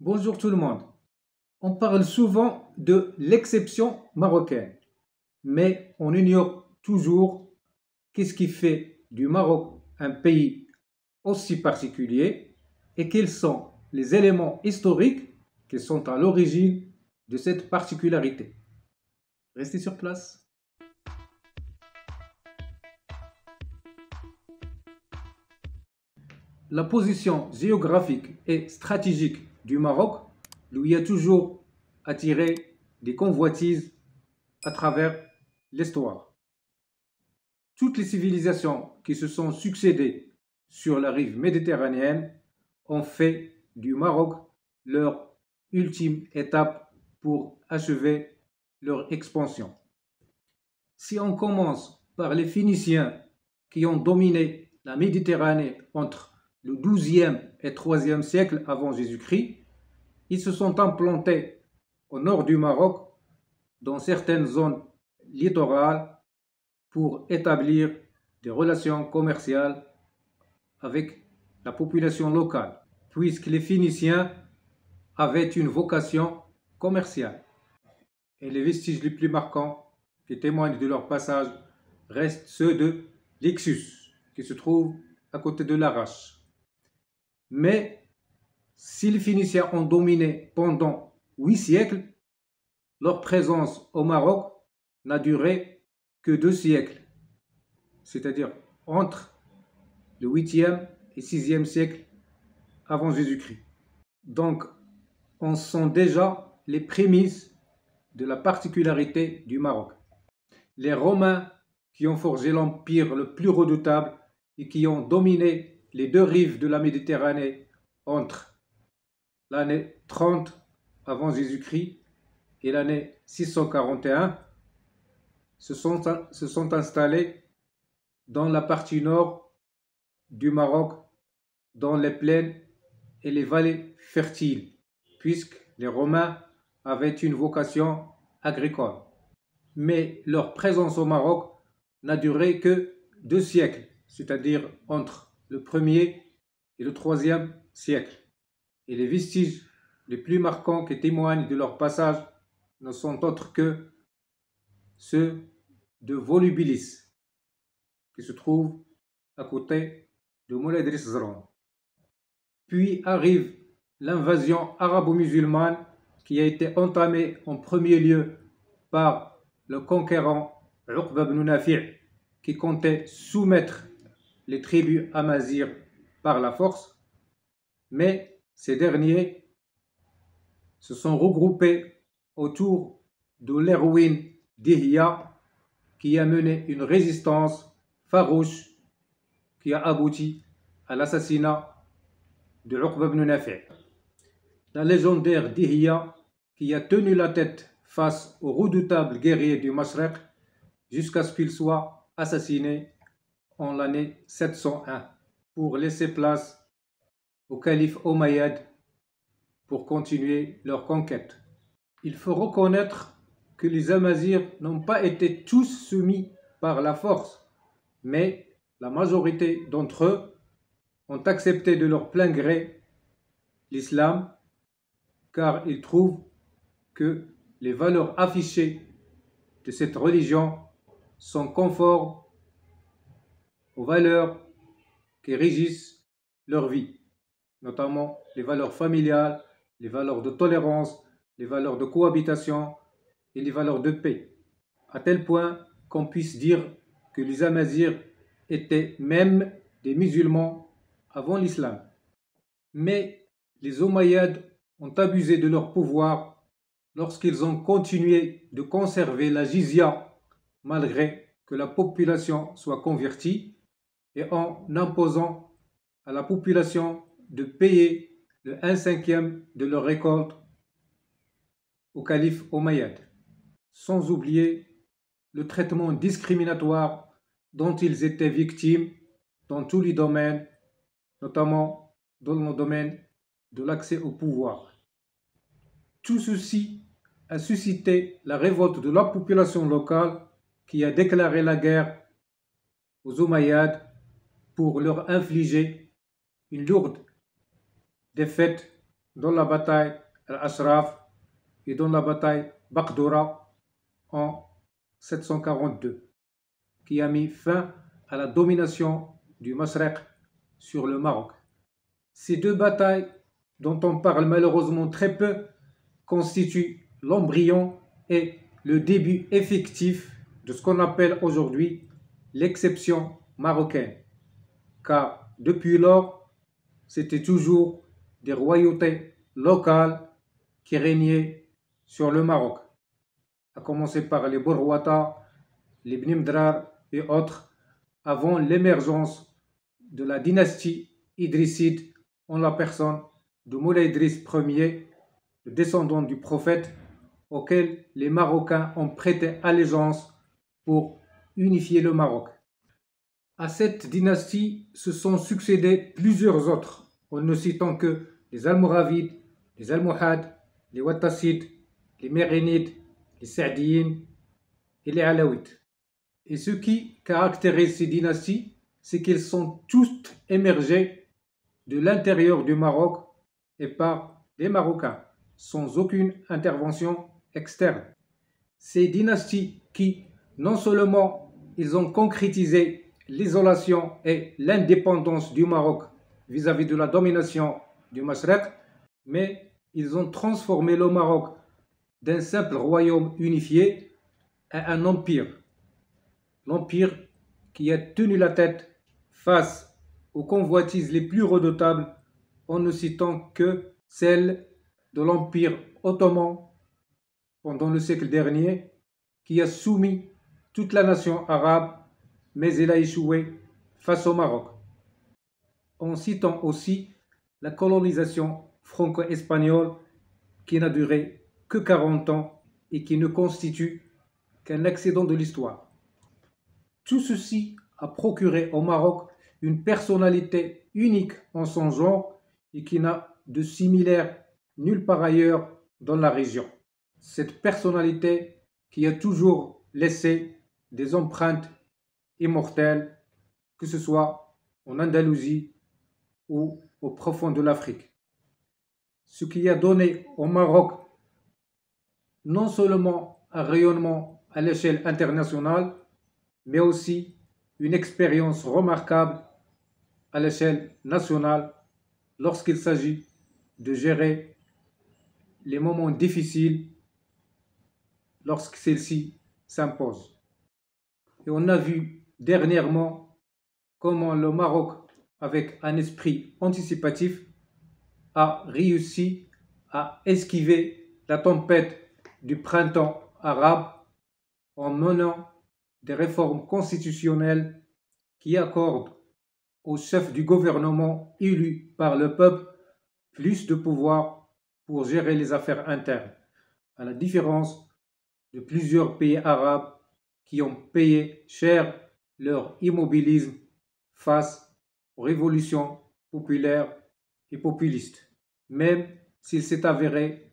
Bonjour tout le monde. On parle souvent de l'exception marocaine, mais on ignore toujours qu'est-ce qui fait du Maroc un pays aussi particulier et quels sont les éléments historiques qui sont à l'origine de cette particularité. Restez sur place. La position géographique et stratégique du Maroc lui a toujours attiré des convoitises à travers l'histoire. Toutes les civilisations qui se sont succédées sur la rive méditerranéenne ont fait du Maroc leur ultime étape pour achever leur expansion. Si on commence par les Phéniciens qui ont dominé la Méditerranée entre le XIIe et IIIe siècle avant Jésus-Christ, ils se sont implantés au nord du Maroc, dans certaines zones littorales, pour établir des relations commerciales avec la population locale, puisque les Phéniciens avaient une vocation commerciale. Et les vestiges les plus marquants qui témoignent de leur passage restent ceux de l'Ixus, qui se trouve à côté de Larache. Mais si les Phéniciens ont dominé pendant 8 siècles, leur présence au Maroc n'a duré que 2 siècles, c'est-à-dire entre le 8e et 6e siècle avant Jésus-Christ. Donc, on sent déjà les prémices de la particularité du Maroc. Les Romains, qui ont forgé l'empire le plus redoutable et qui ont dominé les deux rives de la Méditerranée entre l'année 30 avant Jésus-Christ et l'année 641, se sont installés dans la partie nord du Maroc, dans les plaines et les vallées fertiles, puisque les Romains avaient une vocation agricole. Mais leur présence au Maroc n'a duré que 2 siècles, c'est-à-dire entre le 1er et le 3e siècle. Et les vestiges les plus marquants qui témoignent de leur passage ne sont autres que ceux de Volubilis, qui se trouve à côté de Moulay Idriss Zran. Puis arrive l'invasion arabo-musulmane qui a été entamée en premier lieu par le conquérant Uqba ibn Nafi', qui comptait soumettre les tribus amazirs par la force, mais ces derniers se sont regroupés autour de l'Erwin Dihya, qui a mené une résistance farouche qui a abouti à l'assassinat de Uqba ibn Nafi'. La légendaire Dihya, qui a tenu la tête face aux redoutables guerriers du Mashriq jusqu'à ce qu'il soit assassiné en l'année 701 pour laisser place au calife Omeyyade pour continuer leur conquête. Il faut reconnaître que les Amazirs n'ont pas été tous soumis par la force, mais la majorité d'entre eux ont accepté de leur plein gré l'islam, car ils trouvent que les valeurs affichées de cette religion sont conformes aux valeurs qui régissent leur vie, notamment les valeurs familiales, les valeurs de tolérance, les valeurs de cohabitation et les valeurs de paix, à tel point qu'on puisse dire que les Amazirs étaient même des musulmans avant l'islam. Mais les Omeyyades ont abusé de leur pouvoir lorsqu'ils ont continué de conserver la jizya malgré que la population soit convertie et en imposant à la population de payer le 1/5 de leur récolte au calife Omeyyade, sans oublier le traitement discriminatoire dont ils étaient victimes dans tous les domaines, notamment dans le domaine de l'accès au pouvoir. Tout ceci a suscité la révolte de la population locale qui a déclaré la guerre aux Omeyyades pour leur infliger une lourde défaite dans la bataille Al-Ashraf et dans la bataille Bakdoura en 742, qui a mis fin à la domination du Masrek sur le Maroc. Ces deux batailles, dont on parle malheureusement très peu, constituent l'embryon et le début effectif de ce qu'on appelle aujourd'hui l'exception marocaine, car depuis lors, c'était toujours des royautés locales qui régnaient sur le Maroc, à commencer par les Borwata, les Bni Mdrar et autres, avant l'émergence de la dynastie idrisside en la personne de Moulay Idriss Ier, le descendant du prophète, auquel les Marocains ont prêté allégeance pour unifier le Maroc. À cette dynastie se sont succédés plusieurs autres, en ne citant que les Almoravides, les Almohades, les Wattassides, les Mérinides, les Saadiyin et les Alaouites. Et ce qui caractérise ces dynasties, c'est qu'elles sont toutes émergées de l'intérieur du Maroc et par les Marocains, sans aucune intervention externe. Ces dynasties qui, non seulement ils ont concrétisé l'isolation et l'indépendance du Maroc vis-à-vis de la domination du Masrek, mais ils ont transformé le Maroc d'un simple royaume unifié à un empire. L'empire qui a tenu la tête face aux convoitises les plus redoutables, en ne citant que celle de l'Empire ottoman pendant le siècle dernier, qui a soumis toute la nation arabe, mais elle a échoué face au Maroc. En citant aussi la colonisation franco-espagnole qui n'a duré que 40 ans et qui ne constitue qu'un accident de l'histoire. Tout ceci a procuré au Maroc une personnalité unique en son genre et qui n'a de similaire nulle part ailleurs dans la région. Cette personnalité qui a toujours laissé des empreintes immortelles, que ce soit en Andalousie ou au profond de l'Afrique. Ce qui a donné au Maroc non seulement un rayonnement à l'échelle internationale, mais aussi une expérience remarquable à l'échelle nationale lorsqu'il s'agit de gérer les moments difficiles lorsque celle-ci s'impose. Et on a vu dernièrement comment le Maroc, avec un esprit anticipatif, a réussi à esquiver la tempête du printemps arabe en menant des réformes constitutionnelles qui accordent au chef du gouvernement élu par le peuple plus de pouvoir pour gérer les affaires internes, à la différence de plusieurs pays arabes qui ont payé cher leur immobilisme face aux révolutions populaires et populistes, même s'il s'est avéré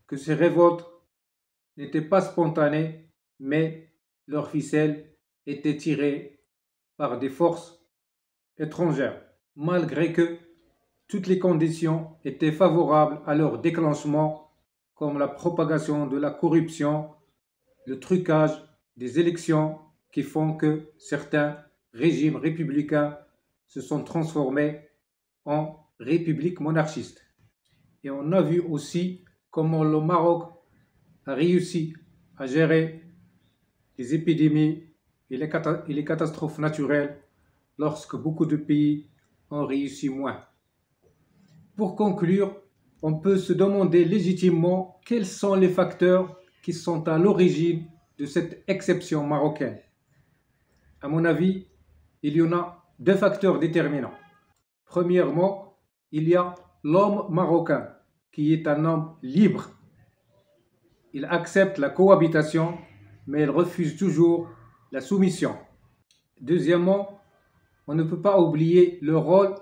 que ces révoltes n'étaient pas spontanées, mais leurs ficelles étaient tirées par des forces étrangères, malgré que toutes les conditions étaient favorables à leur déclenchement, comme la propagation de la corruption, le trucage des élections qui font que certains régimes républicains se sont transformés en républiques monarchistes. Et on a vu aussi comment le Maroc a réussi à gérer les épidémies et les catastrophes naturelles lorsque beaucoup de pays ont réussi moins. Pour conclure, on peut se demander légitimement quels sont les facteurs qui sont à l'origine de cette exception marocaine. À mon avis, il y en a deux facteurs déterminants. Premièrement, il y a l'homme marocain, qui est un homme libre. Il accepte la cohabitation, mais il refuse toujours la soumission. Deuxièmement, on ne peut pas oublier le rôle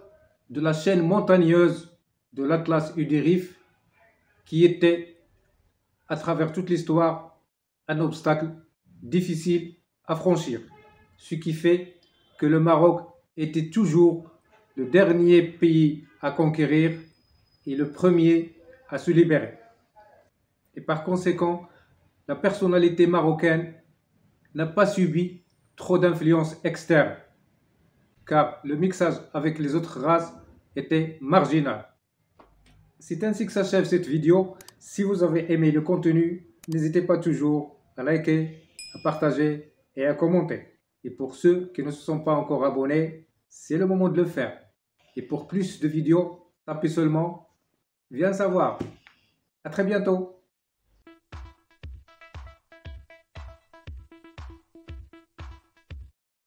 de la chaîne montagneuse de l'Atlas et du Rif, qui était, à travers toute l'histoire, un obstacle difficile à franchir, ce qui fait que le Maroc était toujours le dernier pays à conquérir est le premier à se libérer. Et par conséquent, la personnalité marocaine n'a pas subi trop d'influence externe, car le mixage avec les autres races était marginal. C'est ainsi que s'achève cette vidéo. Si vous avez aimé le contenu, n'hésitez pas toujours à liker, à partager et à commenter. Et pour ceux qui ne se sont pas encore abonnés, c'est le moment de le faire. Et pour plus de vidéos, tapez seulement Viens savoir. À très bientôt.